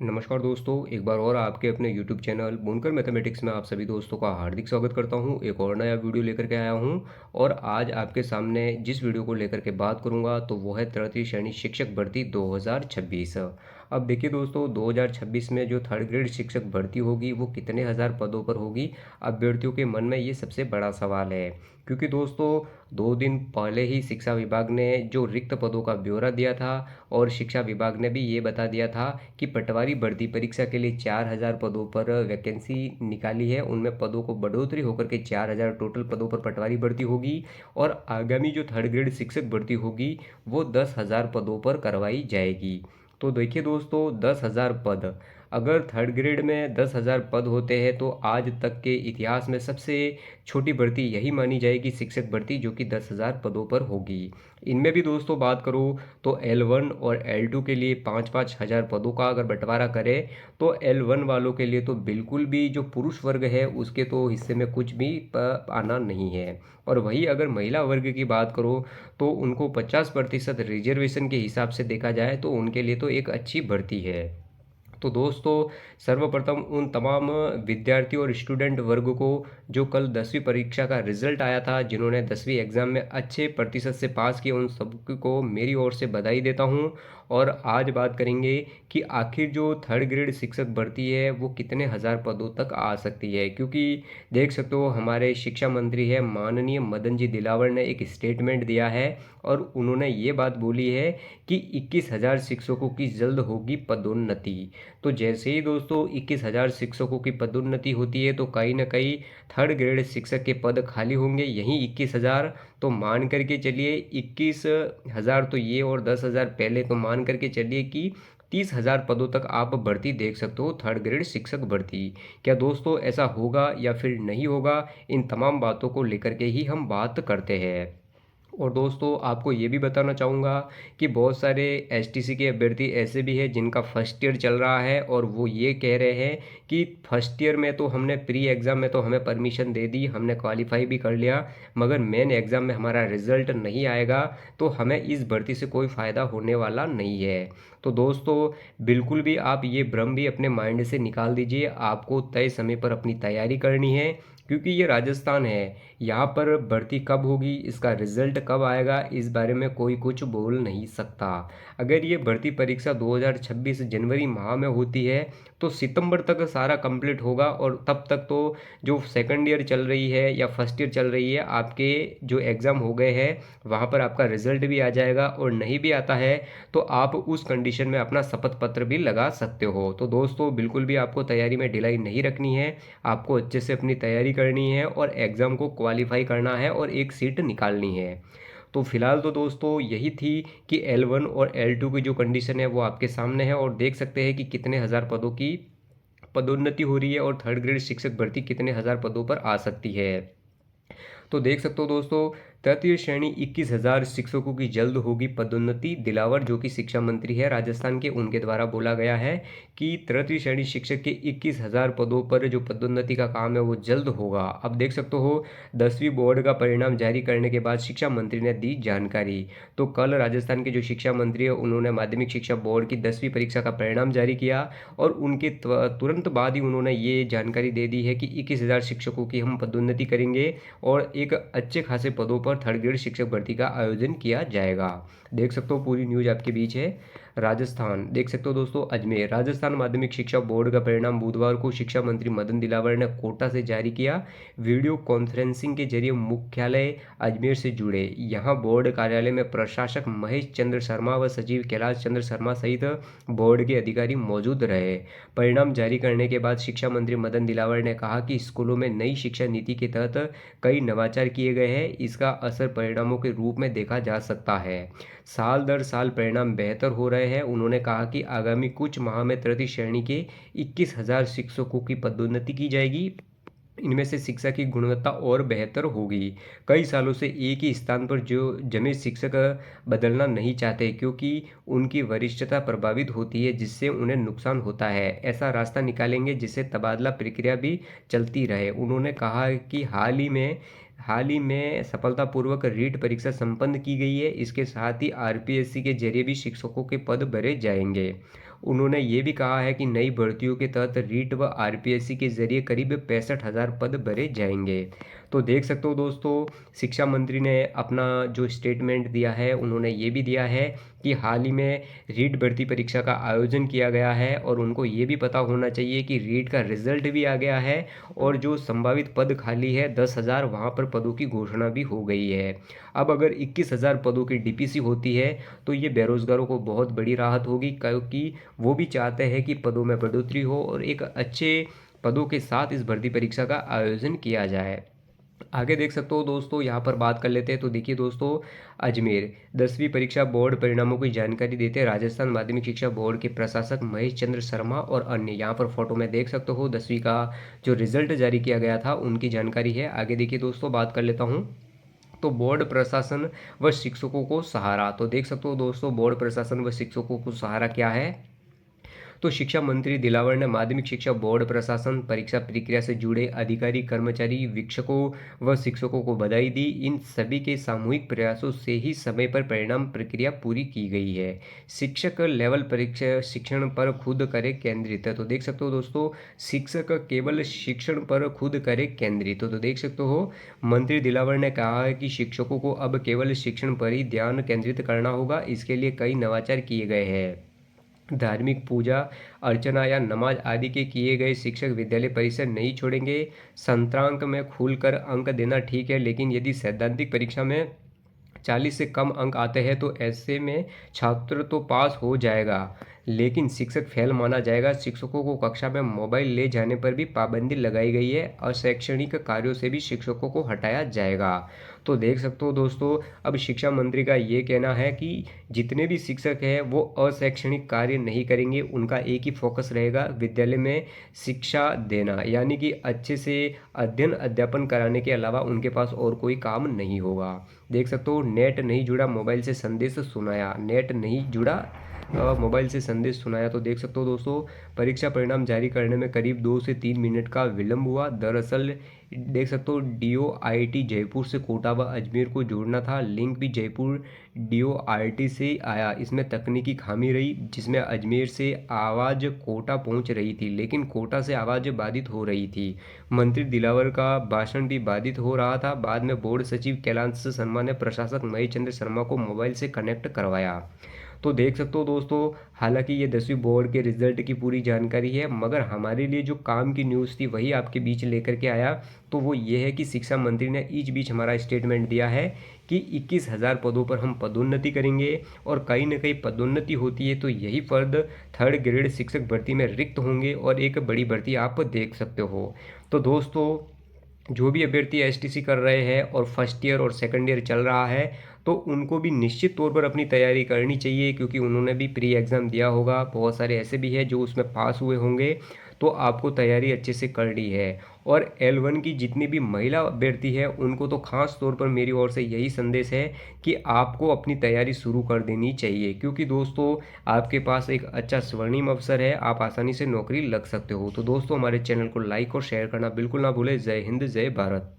नमस्कार दोस्तों, एक बार और आपके अपने YouTube चैनल बुनकर मैथमेटिक्स में आप सभी दोस्तों का हार्दिक स्वागत करता हूं। एक और नया वीडियो लेकर के आया हूं और आज आपके सामने जिस वीडियो को लेकर के बात करूंगा तो वो है तृतीय श्रेणी शिक्षक भर्ती 2026। अब देखिए दोस्तों, 2026 में जो थर्ड ग्रेड शिक्षक भर्ती होगी वो कितने हज़ार पदों पर होगी। अभ्यर्थियों के मन में ये सबसे बड़ा सवाल है, क्योंकि दोस्तों 2 दिन पहले ही शिक्षा विभाग ने जो रिक्त पदों का ब्यौरा दिया था और शिक्षा विभाग ने भी ये बता दिया था कि पटवारी भर्ती परीक्षा के लिए 4000 पदों पर वैकेंसी निकाली है। उनमें पदों को बढ़ोतरी होकर के 4000 टोटल पदों पर पटवारी भर्ती होगी और आगामी जो थर्ड ग्रेड शिक्षक भर्ती होगी वो 10,000 पदों पर करवाई जाएगी। तो देखिए दोस्तों, 10,000 पद, अगर थर्ड ग्रेड में 10,000 पद होते हैं तो आज तक के इतिहास में सबसे छोटी भर्ती यही मानी जाएगी शिक्षक भर्ती, जो कि 10,000 पदों पर होगी। इनमें भी दोस्तों बात करूँ तो L1 और L2 के लिए 5-5 हज़ार पदों का अगर बंटवारा करें तो L1 वालों के लिए तो बिल्कुल भी जो पुरुष वर्ग है उसके तो हिस्से में कुछ भी आना नहीं है। और वही अगर महिला वर्ग की बात करो तो उनको 50% रिजर्वेशन के हिसाब से देखा जाए तो उनके लिए तो एक अच्छी भर्ती है। तो दोस्तों, सर्वप्रथम उन तमाम विद्यार्थी और स्टूडेंट वर्ग को जो कल 10वीं परीक्षा का रिजल्ट आया था, जिन्होंने 10वीं एग्ज़ाम में अच्छे प्रतिशत से पास किया, उन सबको मेरी ओर से बधाई देता हूं। और आज बात करेंगे कि आखिर जो थर्ड ग्रेड शिक्षक भर्ती है वो कितने हज़ार पदों तक आ सकती है, क्योंकि देख सकते हो हमारे शिक्षा मंत्री है माननीय मदन जी दिलावर ने एक स्टेटमेंट दिया है और उन्होंने ये बात बोली है कि 21,000 शिक्षकों की जल्द होगी पदोन्नति। तो जैसे ही दोस्तों 21,000 शिक्षकों की पदोन्नति होती है तो कहीं ना कहीं थर्ड ग्रेड शिक्षक के पद खाली होंगे, यहीं 21,000। तो मान करके चलिए 21,000 तो ये, और 10,000 पहले, तो मान करके चलिए कि 30,000 पदों तक आप भर्ती देख सकते हो, थर्ड ग्रेड शिक्षक भर्ती। क्या दोस्तों ऐसा होगा या फिर नहीं होगा, इन तमाम बातों को लेकर के ही हम बात करते हैं। और दोस्तों आपको ये भी बताना चाहूँगा कि बहुत सारे एसटीसी के अभ्यर्थी ऐसे भी हैं जिनका फर्स्ट ईयर चल रहा है और वो ये कह रहे हैं कि फर्स्ट ईयर में तो हमने प्री एग्ज़ाम में तो हमें परमिशन दे दी, हमने क्वालिफाई भी कर लिया, मगर मेन एग्ज़ाम में हमारा रिजल्ट नहीं आएगा तो हमें इस भर्ती से कोई फ़ायदा होने वाला नहीं है। तो दोस्तों बिल्कुल भी आप ये भ्रम भी अपने माइंड से निकाल दीजिए। आपको तय समय पर अपनी तैयारी करनी है, क्योंकि ये राजस्थान है, यहाँ पर भर्ती कब होगी, इसका रिजल्ट कब आएगा, इस बारे में कोई कुछ बोल नहीं सकता। अगर ये भर्ती परीक्षा 2026 जनवरी माह में होती है तो सितंबर तक सारा कंप्लीट होगा और तब तक तो जो सेकंड ईयर चल रही है या फर्स्ट ईयर चल रही है, आपके जो एग्ज़ाम हो गए हैं वहाँ पर आपका रिजल्ट भी आ जाएगा, और नहीं भी आता है तो आप उस कंडीशन में अपना शपथ पत्र भी लगा सकते हो। तो दोस्तों बिल्कुल भी आपको तैयारी में ढिलाई नहीं रखनी है, आपको अच्छे से अपनी तैयारी करनी है और एग्ज़ाम को क्वालिफाई करना है और एक सीट निकालनी है। तो फिलहाल तो दोस्तों यही थी कि L1 और L2 की जो कंडीशन है वो आपके सामने है, और देख सकते हैं कि कितने हज़ार पदों की पदोन्नति हो रही है और थर्ड ग्रेड शिक्षक भर्ती कितने हज़ार पदों पर आ सकती है। तो देख सकते हो दोस्तों, तृतीय श्रेणी 21,000 शिक्षकों की जल्द होगी पदोन्नति। दिलावर जो कि शिक्षा मंत्री है राजस्थान के, उनके द्वारा बोला गया है कि तृतीय श्रेणी शिक्षक के 21,000 पदों पर जो पदोन्नति का काम है वो जल्द होगा। अब देख सकते हो 10वीं बोर्ड का परिणाम जारी करने के बाद शिक्षा मंत्री ने दी जानकारी। तो कल राजस्थान के जो शिक्षा मंत्री है उन्होंने माध्यमिक शिक्षा बोर्ड की 10वीं परीक्षा का परिणाम जारी किया और उनके तुरंत बाद ही उन्होंने ये जानकारी दे दी है कि 21,000 शिक्षकों की हम पदोन्नति करेंगे और एक अच्छे खासे पदों पर थर्ड ग्रेड शिक्षक भर्ती का आयोजन किया जाएगा। देख सकते हो पूरी न्यूज आपके बीच है। राजस्थान देख सकते हो दोस्तों, अजमेर राजस्थान माध्यमिक शिक्षा बोर्ड का परिणाम बुधवार को शिक्षा मंत्री मदन दिलावर ने कोटा से जारी किया। वीडियो कॉन्फ्रेंसिंग के जरिए मुख्यालय अजमेर से जुड़े यहाँ बोर्ड कार्यालय में प्रशासक महेश चंद्र शर्मा व सचिव कैलाश चंद्र शर्मा सहित बोर्ड के अधिकारी मौजूद रहे। परिणाम जारी करने के बाद शिक्षा मंत्री मदन दिलावर ने कहा कि स्कूलों में नई शिक्षा नीति के तहत कई नवाचार किए गए हैं, इसका असर परिणामों के रूप में देखा जा सकता है। साल दर साल परिणाम बेहतर हो रहे हैं। उन्होंने कहा कि आगामी कुछ माह में तृतीय श्रेणी के 21,000 शिक्षकों की पदोन्नति की जाएगी। इनमें से शिक्षा की गुणवत्ता और बेहतर होगी। कई सालों से एक ही स्थान पर जो जमे शिक्षक बदलना नहीं चाहते, क्योंकि उनकी वरिष्ठता प्रभावित होती है जिससे उन्हें नुकसान होता है। ऐसा रास्ता निकालेंगे जिससे तबादला प्रक्रिया भी चलती रहे। उन्होंने कहा कि हाल ही में सफलतापूर्वक रीट परीक्षा संपन्न की गई है। इसके साथ ही आरपीएससी के जरिए भी शिक्षकों के पद भरे जाएंगे। उन्होंने ये भी कहा है कि नई भर्तियों के तहत रीट व आरपीएससी के जरिए करीब 65,000 पद भरे जाएंगे। तो देख सकते हो दोस्तों, शिक्षा मंत्री ने अपना जो स्टेटमेंट दिया है, उन्होंने ये भी दिया है कि हाल ही में रीट भर्ती परीक्षा का आयोजन किया गया है और उनको ये भी पता होना चाहिए कि रीट का रिजल्ट भी आ गया है और जो संभावित पद खाली है 10,000, वहाँ पर पदों की घोषणा भी हो गई है। अब अगर 21,000 पदों की डीपीसी होती है तो ये बेरोजगारों को बहुत बड़ी राहत होगी, क्योंकि वो भी चाहते हैं कि पदों में बढ़ोतरी हो और एक अच्छे पदों के साथ इस भर्ती परीक्षा का आयोजन किया जाए। आगे देख सकते हो दोस्तों, यहाँ पर बात कर लेते हैं। तो देखिए दोस्तों, अजमेर 10वीं परीक्षा बोर्ड परिणामों की जानकारी देते हैं राजस्थान माध्यमिक शिक्षा बोर्ड के प्रशासक महेश चंद्र शर्मा और अन्य। यहाँ पर फोटो में देख सकते हो 10वीं का जो रिजल्ट जारी किया गया था उनकी जानकारी है। आगे देखिए दोस्तों, बात कर लेता हूँ। तो बोर्ड प्रशासन व शिक्षकों को सहारा। तो देख सकते हो दोस्तों, बोर्ड प्रशासन व शिक्षकों को सहारा क्या है। तो शिक्षा मंत्री दिलावर ने माध्यमिक शिक्षा बोर्ड प्रशासन, परीक्षा प्रक्रिया से जुड़े अधिकारी, कर्मचारी, वीक्षकों व शिक्षकों को बधाई दी। इन सभी के सामूहिक प्रयासों से ही समय पर परिणाम प्रक्रिया पूरी की गई है। शिक्षक लेवल परीक्षा शिक्षण पर खुद करे केंद्रित है। तो देख सकते हो दोस्तों, शिक्षक केवल शिक्षण पर खुद करे केंद्रित। तो देख सकते हो, मंत्री दिलावर ने कहा है कि शिक्षकों को अब केवल शिक्षण पर ही ध्यान केंद्रित करना होगा। इसके लिए कई नवाचार किए गए हैं। धार्मिक पूजा अर्चना या नमाज आदि के किए गए शिक्षक विद्यालय परिसर नहीं छोड़ेंगे। संत्रांक में खुलकर अंक देना ठीक है, लेकिन यदि सैद्धांतिक परीक्षा में 40 से कम अंक आते हैं तो ऐसे में छात्र तो पास हो जाएगा, लेकिन शिक्षक फेल माना जाएगा। शिक्षकों को कक्षा में मोबाइल ले जाने पर भी पाबंदी लगाई गई है। अशैक्षणिक कार्यों से भी शिक्षकों को हटाया जाएगा। तो देख सकते हो दोस्तों, अब शिक्षा मंत्री का ये कहना है कि जितने भी शिक्षक हैं वो अशैक्षणिक कार्य नहीं करेंगे। उनका एक ही फोकस रहेगा, विद्यालय में शिक्षा देना, यानी कि अच्छे से अध्ययन अध्यापन कराने के अलावा उनके पास और कोई काम नहीं होगा। देख सकते हो, नेट नहीं जुड़ा मोबाइल से संदेश सुनाया। नेट नहीं जुड़ा मोबाइल से संदेश सुनाया। तो देख सकते हो दोस्तों, परीक्षा परिणाम जारी करने में करीब 2 से 3 मिनट का विलंब हुआ। दरअसल देख सकते हो, DOIT जयपुर से कोटा व अजमेर को जोड़ना था। लिंक भी जयपुर DOIT से आया। इसमें तकनीकी खामी रही, जिसमें अजमेर से आवाज़ कोटा पहुंच रही थी, लेकिन कोटा से आवाज़ बाधित हो रही थी। मंत्री दिलावर का भाषण भी बाधित हो रहा था। बाद में बोर्ड सचिव कैलाश शर्मा ने प्रशासक महेश चंद्र शर्मा को मोबाइल से कनेक्ट करवाया। तो देख सकते हो दोस्तों, हालांकि ये 10वीं बोर्ड के रिजल्ट की पूरी जानकारी है, मगर हमारे लिए जो काम की न्यूज़ थी वही आपके बीच लेकर के आया। तो वो ये है कि शिक्षा मंत्री ने इस बीच हमारा स्टेटमेंट दिया है कि 21,000 पदों पर हम पदोन्नति करेंगे, और कहीं ना कहीं पदोन्नति होती है तो यही पद 3rd ग्रेड शिक्षक भर्ती में रिक्त होंगे और एक बड़ी भर्ती आप देख सकते हो। तो दोस्तों, जो भी अभ्यर्थी एसटीसी कर रहे हैं और फर्स्ट ईयर और सेकंड ईयर चल रहा है, तो उनको भी निश्चित तौर पर अपनी तैयारी करनी चाहिए, क्योंकि उन्होंने भी प्री एग्ज़ाम दिया होगा। बहुत सारे ऐसे भी हैं जो उसमें पास हुए होंगे। तो आपको तैयारी अच्छे से करनी है। और L1 की जितनी भी महिला अभ्यर्थी है उनको तो खास तौर पर मेरी ओर से यही संदेश है कि आपको अपनी तैयारी शुरू कर देनी चाहिए, क्योंकि दोस्तों आपके पास एक अच्छा स्वर्णिम अवसर है, आप आसानी से नौकरी लग सकते हो। तो दोस्तों, हमारे चैनल को लाइक और शेयर करना बिल्कुल ना भूलें। जय हिंद, जय भारत।